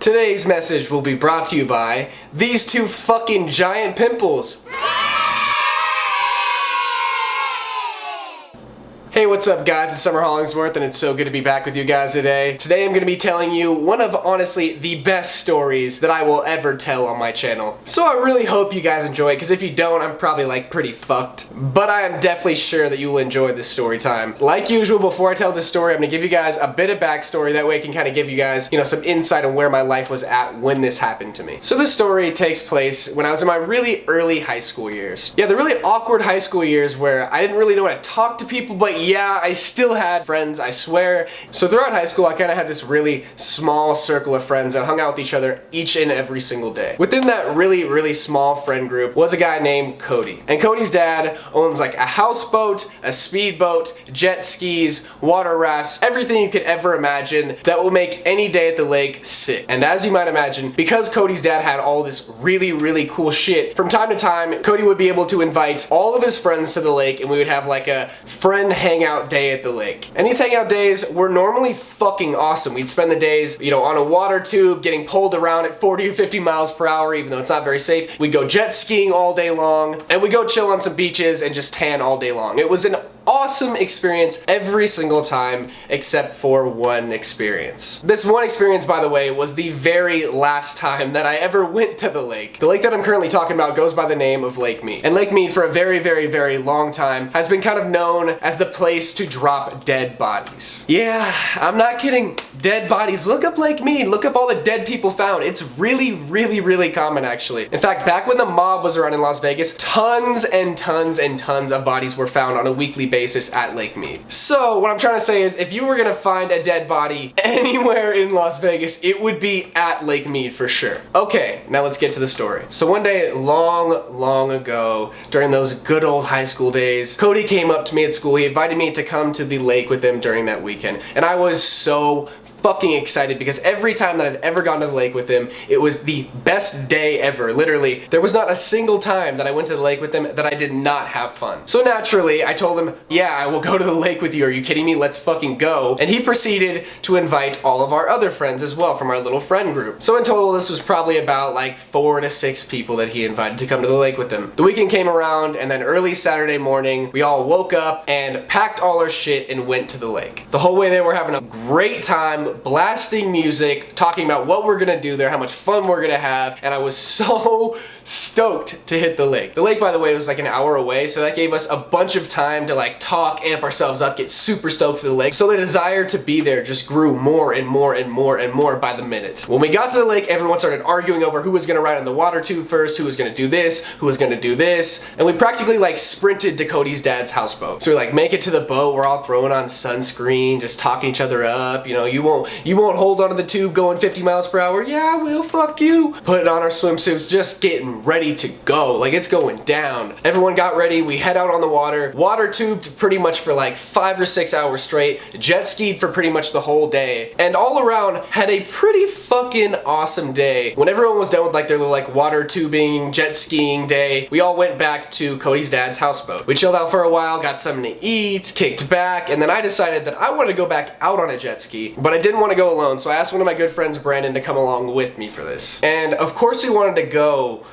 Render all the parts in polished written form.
Today's message will be brought to you by these two fucking giant pimples. Hey, what's up guys, it's Summer Hollingsworth and it's so good to be back with you guys today. Today I'm going to be telling you one of honestly the best stories that I will ever tell on my channel. So I really hope you guys enjoy it, because if you don't, I'm probably like pretty fucked. But I am definitely sure that you will enjoy this story time. Like usual, before I tell this story, I'm going to give you guys a bit of backstory, that way I can kind of give you guys, some insight on where my life was at when this happened to me. So this story takes place when I was in my really early high school years. Yeah, the really awkward high school years where I didn't really know how to talk to people, but yeah, I still had friends, I swear. So throughout high school, I kind of had this really small circle of friends that hung out with each other each and every single day. Within that really small friend group was a guy named Cody. And Cody's dad owns like a houseboat, a speedboat, jet skis, water rafts, everything you could ever imagine that will make any day at the lake sick. And as you might imagine, because Cody's dad had all this really cool shit, from time to time, Cody would be able to invite all of his friends to the lake and we would have like a friend hangout day at the lake. And these hangout days were normally fucking awesome. We'd spend the days, on a water tube, getting pulled around at 40 or 50 miles per hour, even though it's not very safe. We'd go jet skiing all day long, and we'd go chill on some beaches and just tan all day long. It was an awesome experience every single time except for one experience. This one experience, by the way, was the very last time that I ever went to the lake. The lake that I'm currently talking about goes by the name of Lake Mead. And Lake Mead for a very long time has been kind of known as the place to drop dead bodies. Yeah, I'm not kidding. Dead bodies. Look up Lake Mead. Look up all the dead people found. It's really common actually. In fact, back when the mob was around in Las Vegas, tons and tons of bodies were found on a weekly basis at Lake Mead. So what I'm trying to say is, if you were gonna find a dead body anywhere in Las Vegas, it would be at Lake Mead for sure. Okay, now let's get to the story. So one day long ago, during those good old high school days, Cody came up to me at school. He invited me to come to the lake with him during that weekend. And I was so fucking excited, because every time that I've ever gone to the lake with him, it was the best day ever. Literally, there was not a single time that I went to the lake with him that I did not have fun. So naturally, I told him, yeah, I will go to the lake with you. Are you kidding me? Let's fucking go. And he proceeded to invite all of our other friends as well from our little friend group. So in total, this was probably about like 4 to 6 people that he invited to come to the lake with him. The weekend came around, and then early Saturday morning, we all woke up and packed all our shit and went to the lake. The whole way there, we're having a great time, blasting music, talking about what we're gonna do there, how much fun we're gonna have, and I was so stoked to hit the lake. The lake, by the way, was like an hour away, so that gave us a bunch of time to like talk, amp ourselves up, get super stoked for the lake. So the desire to be there just grew more and more by the minute. When we got to the lake, everyone started arguing over who was gonna ride on the water tube first, who was gonna do this, who was gonna do this, and we practically like sprinted to Cody's dad's houseboat. So we like make it to the boat, we're all throwing on sunscreen, just talking each other up, you won't hold onto the tube going 50 miles per hour. Yeah, I will, fuck you. Put on our swimsuits, just getting ready to go. Like, it's going down. Everyone got ready, we head out on the water tubed pretty much for like 5 or 6 hours straight, jet skied for pretty much the whole day, and all around had a pretty fucking awesome day. When everyone was done with like their little like water tubing, jet skiing day, we all went back to Cody's dad's houseboat. We chilled out for a while, got something to eat, kicked back, and then I decided that I wanted to go back out on a jet ski, but I didn't want to go alone, so I asked one of my good friends, Brandon, to come along with me for this. And of course he wanted to go.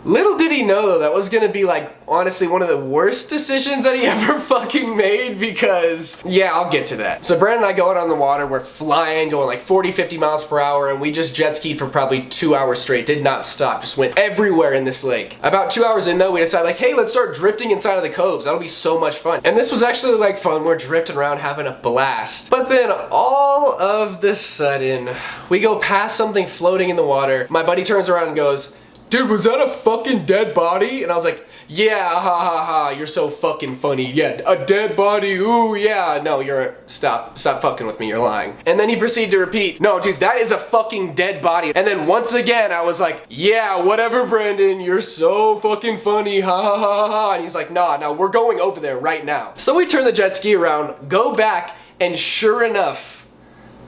Little did he know though, that was gonna be like, honestly, one of the worst decisions that he ever fucking made, because, yeah, I'll get to that. So Brandon and I go out on the water, we're flying, going like 40, 50 miles per hour, and we just jet skied for probably 2 hours straight, did not stop, just went everywhere in this lake. About 2 hours in though, we decided like, hey, let's start drifting inside of the coves, that'll be so much fun. And this was actually like fun, we're drifting around having a blast. But then all of the sudden, we go past something floating in the water, my buddy turns around and goes, dude, was that a fucking dead body? And I was like, yeah, ha, you're so fucking funny. Yeah, a dead body, ooh, yeah. No, stop fucking with me, you're lying. And then he proceeded to repeat, no, dude, that is a fucking dead body. And then once again, I was like, yeah, whatever, Brandon, you're so fucking funny, ha. And he's like, nah, we're going over there right now. So we turn the jet ski around, go back, and sure enough,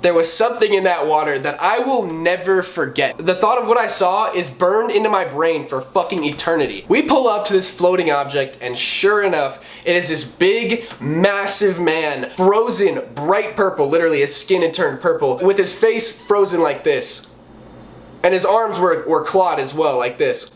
there was something in that water that I will never forget. The thought of what I saw is burned into my brain for fucking eternity. We pull up to this floating object, and sure enough, it is this big, massive man, frozen bright purple, literally his skin had turned purple, with his face frozen like this. And his arms were clawed as well, like this.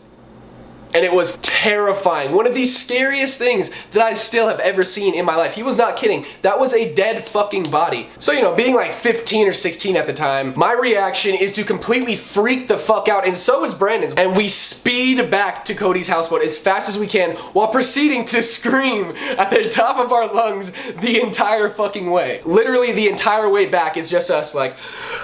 And it was terrifying. One of the scariest things that I still have ever seen in my life. He was not kidding. That was a dead fucking body. So, you know, being like 15 or 16 at the time, my reaction is to completely freak the fuck out, and so is Brandon's. And we speed back to Cody's houseboat as fast as we can while proceeding to scream at the top of our lungs the entire fucking way. Literally the entire way back is just us like,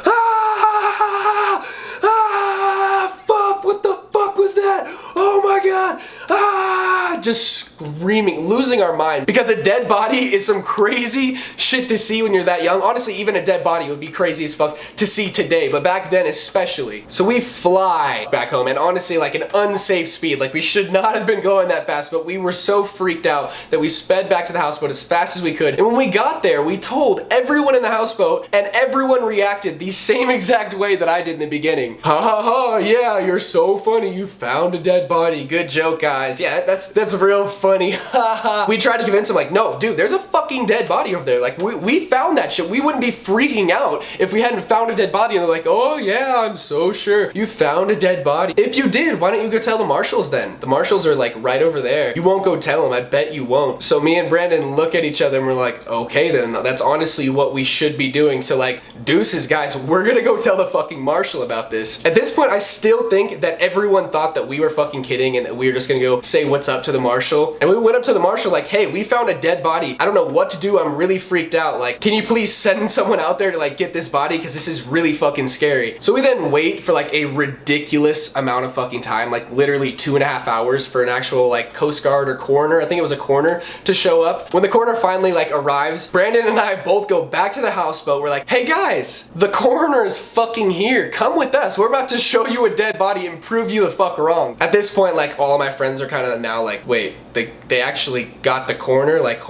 ah, ah, fuck, what the fuck was that? Oh my god, ah, just screaming, losing our mind, because a dead body is some crazy shit to see when you're that young. Honestly, even a dead body would be crazy as fuck to see today, but back then especially. So we fly back home, and honestly, like an unsafe speed, like we should not have been going that fast, but we were so freaked out that we sped back to the houseboat as fast as we could. And when we got there, we told everyone in the houseboat, and everyone reacted the same exact way that I did in the beginning. Ha ha ha, yeah, you're so funny, you found a dead body. Good joke, guys. Yeah, that's real funny. Haha. We tried to convince him, like, no, dude, there's a fucking dead body over there. Like, we found that shit. We wouldn't be freaking out if we hadn't found a dead body. And they're like, oh yeah, I'm so sure you found a dead body. If you did, why don't you go tell the marshals then? The marshals are like right over there. You won't go tell them. I bet you won't. So me and Brandon look at each other and we're like, okay then, that's honestly what we should be doing. So like, deuces, guys, we're gonna go tell the fucking marshal about this. At this point, I still think that everyone thought that we were fucking kidding and that we were just gonna go say what's up to the marshal. And we went up to the marshal like, hey, we found a dead body. I don't know what to do. I'm really freaked out. Like, can you please send someone out there to like get this body? Because this is really fucking scary. So we then wait for like a ridiculous amount of fucking time, like literally 2.5 hours for an actual like Coast Guard or coroner, I think it was a coroner, to show up. When the coroner finally like arrives, Brandon and I both go back to the houseboat. We're like, hey guys, the coroner is fucking here. Come with us. We're about to show you a dead body and prove you the fuck wrong. At this point, like all of my friends are kind of now like, wait, they actually got the coroner? Like,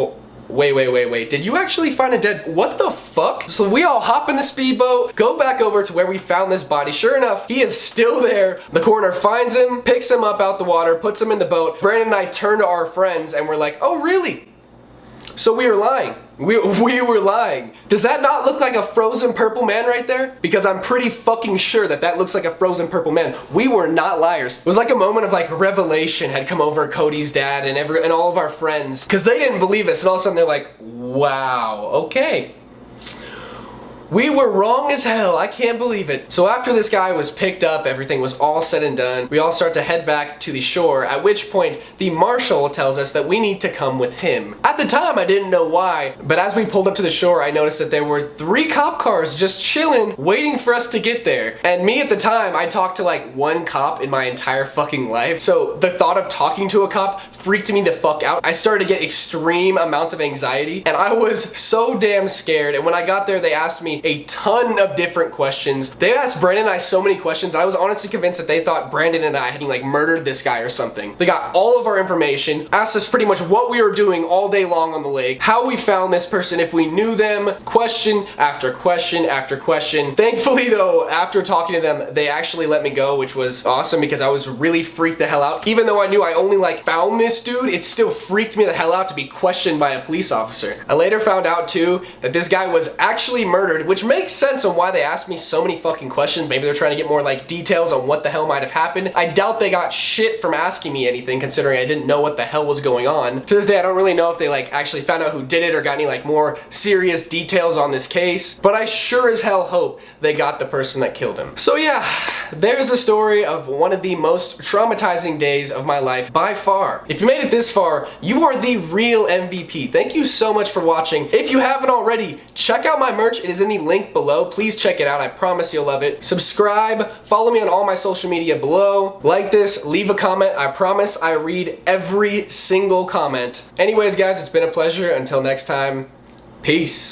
wait, did you actually find a dead, what the fuck? So we all hop in the speedboat, go back over to where we found this body. Sure enough, he is still there. The coroner finds him, picks him up out the water, puts him in the boat. Brandon and I turn to our friends and we're like, oh really? So we were lying. We were lying. Does that not look like a frozen purple man right there? Because I'm pretty fucking sure that that looks like a frozen purple man. We were not liars. It was like a moment of like revelation had come over Cody's dad and all of our friends, because they didn't believe us, and all of a sudden they're like, wow, okay. We were wrong as hell. I can't believe it. So after this guy was picked up, everything was all said and done, we all start to head back to the shore, at which point the marshal tells us that we need to come with him. At the time, I didn't know why, but as we pulled up to the shore, I noticed that there were 3 cop cars just chilling, waiting for us to get there. And me at the time, I talked to like 1 cop in my entire fucking life. So the thought of talking to a cop freaked me the fuck out. I started to get extreme amounts of anxiety, and I was so damn scared. And when I got there, they asked me a ton of different questions. They asked Brandon and I so many questions, and I was honestly convinced that they thought Brandon and I had like murdered this guy or something. They got all of our information, asked us pretty much what we were doing all day long on the lake, how we found this person, if we knew them, question after question after question. Thankfully though, after talking to them, they actually let me go, which was awesome because I was really freaked the hell out. Even though I knew I only like found this dude, it still freaked me the hell out to be questioned by a police officer. I later found out too that this guy was actually murdered, which makes sense on why they asked me so many fucking questions. Maybe they're trying to get more like details on what the hell might have happened. I doubt they got shit from asking me anything, considering I didn't know what the hell was going on. To this day, I don't really know if they like actually found out who did it or got any like more serious details on this case, but I sure as hell hope they got the person that killed him. So yeah, there's a story of one of the most traumatizing days of my life by far. If you made it this far, you are the real MVP. Thank you so much for watching. If you haven't already, check out my merch. It is in the link below. Please check it out. I promise you'll love it. Subscribe, follow me on all my social media below. Like this, leave a comment. I promise I read every single comment. Anyways, guys, it's been a pleasure. Until next time, peace.